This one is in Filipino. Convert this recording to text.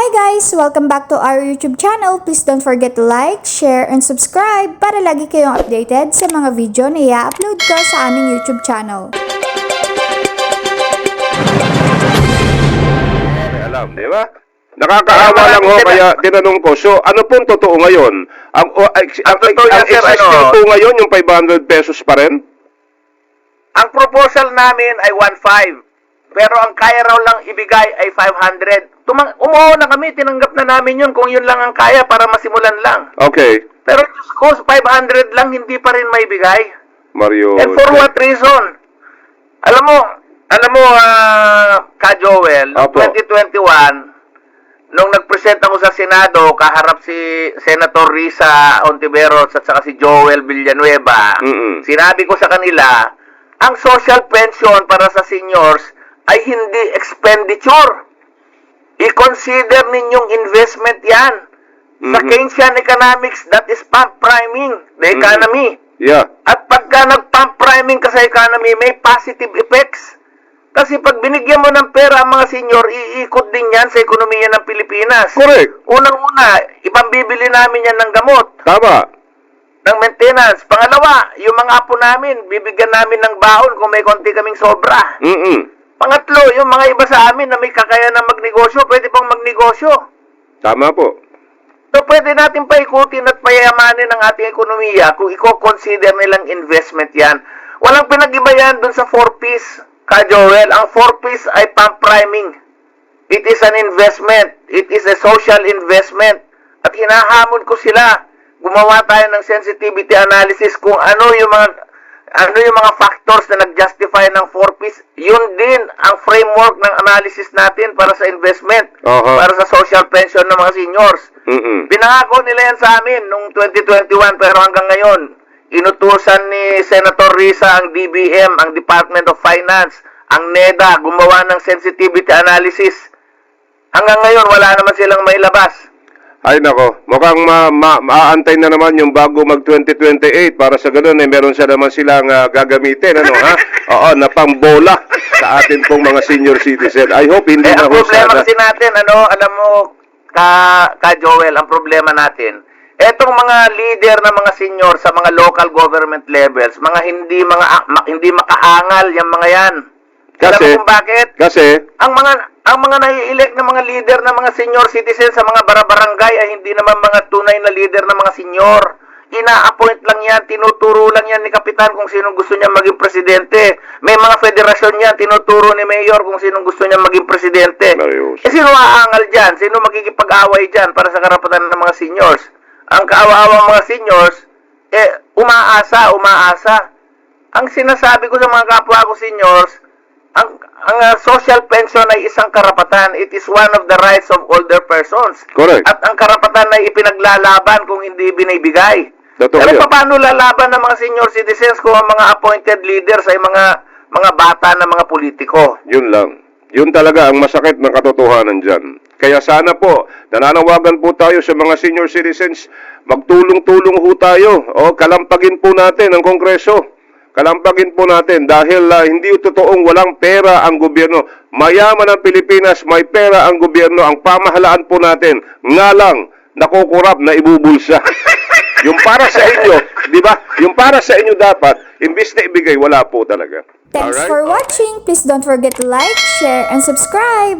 Hi guys! Welcome back to our YouTube channel. Please don't forget to like, share, and subscribe para lagi kayong updated sa mga video na i-upload ko sa aming YouTube channel. Alam, di ba? Nakakaawa lang ho, kaya tinanong ko, so ano pong totoo ngayon? Ang existing po ngayon, yung 500 pesos pa rin? Ang proposal namin ay 1.5. Pero ang kaya raw lang ibigay ay 500. Umuho na kami, tinanggap na namin yun kung yun lang ang kaya para masimulan lang. Okay. Pero Diyos ko, 500 lang, hindi pa rin maibigay. Mario. And for what reason? Alam mo, Ka Joel, noong 2021, nung nag-present ako sa Senado, kaharap si Senator Risa Ontiveros at saka si Joel Villanueva, sinabi ko sa kanila, ang social pension para sa seniors ay hindi expenditure. I-consider ninyong investment yan. Sa Keynesian economics, that is pump priming the economy. Yeah. At pagka nag-pump priming ka sa economy, may positive effects. Kasi pag binigyan mo ng pera ang mga senior, iikot din yan sa ekonomiya ng Pilipinas. Correct. Unang-una, ipambibili namin yan ng gamot. Tama. Ng maintenance. Pangalawa, yung mga apo namin, bibigyan namin ng baon kung may konti kaming sobra. Pangatlo, yung mga iba sa amin na may kakayahan ng magnegosyo, pwede pang magnegosyo. Tama po. So, pwede natin paikutin at payamanin ang ating ekonomiya kung i-consider nilang investment yan. Walang pinag-iba yan dun sa 4Ps, Ka Joel. Ang 4Ps ay pump priming. It is an investment. It is a social investment. At hinahamon ko sila. Gumawa tayo ng sensitivity analysis kung ano yung mga factors na nag-justify ng 4Ps. Yun din ang framework ng analysis natin para sa investment, para sa social pension ng mga seniors. Pinangako nila yan sa amin noong 2021 pero hanggang ngayon, inutusan ni Senator Risa ang DBM, ang Department of Finance, ang NEDA, gumawa ng sensitivity analysis. Hanggang ngayon, wala naman silang mailabas. Ay nako, mukhang maaantay na naman yung bago mag-2028 para sa ganun meron naman silang gagamitin, ano ha? Oo, na pangbola sa atin pong mga senior citizen. I hope hindi na ang problema kasi natin, alam mo, Ka Joel, ang problema natin, etong mga leader ng mga senior sa mga local government levels, mga hindi makaangal yung mga yan. Alam mo kung bakit? Kasi ang mga nai-elect na mga leader ng mga senior citizens sa mga barangay ay hindi naman mga tunay na leader ng mga senior. Ina-appoint lang yan, tinuturo lang yan ni Kapitan kung sino gusto niya maging presidente. May mga federasyon yan, tinuturo ni Mayor kung sino gusto niya maging presidente. Sino aangal dyan? Sino magkikipag-away dyan para sa karapatan ng mga seniors? Ang kaawa-awang mga seniors, umaasa. Ang sinasabi ko sa mga kapwa ko seniors, ang social pension ay isang karapatan. It is one of the rights of older persons. Correct. At ang karapatan ay ipinaglalaban kung hindi binibigay. Totoo Pero yun. paano lalaban ng mga senior citizens kung ang mga appointed leaders ay mga bata na mga politiko? Yun lang. Yun talaga ang masakit ng katotohanan dyan. Kaya sana po, nananawagan po tayo sa mga senior citizens, magtulong-tulong ho tayo. Kalampagin po natin ang Kongreso. Kalampagin po natin dahil hindi totoong walang pera ang gobyerno. Mayaman ang Pilipinas, may pera ang gobyerno. Ang pamahalaan po natin, nga lang, nakukurap na ibubulsa. Yung para sa inyo, di ba? Yung para sa inyo dapat, imbis na ibigay, wala po talaga. Thanks for watching. Please don't forget to like, share, and subscribe.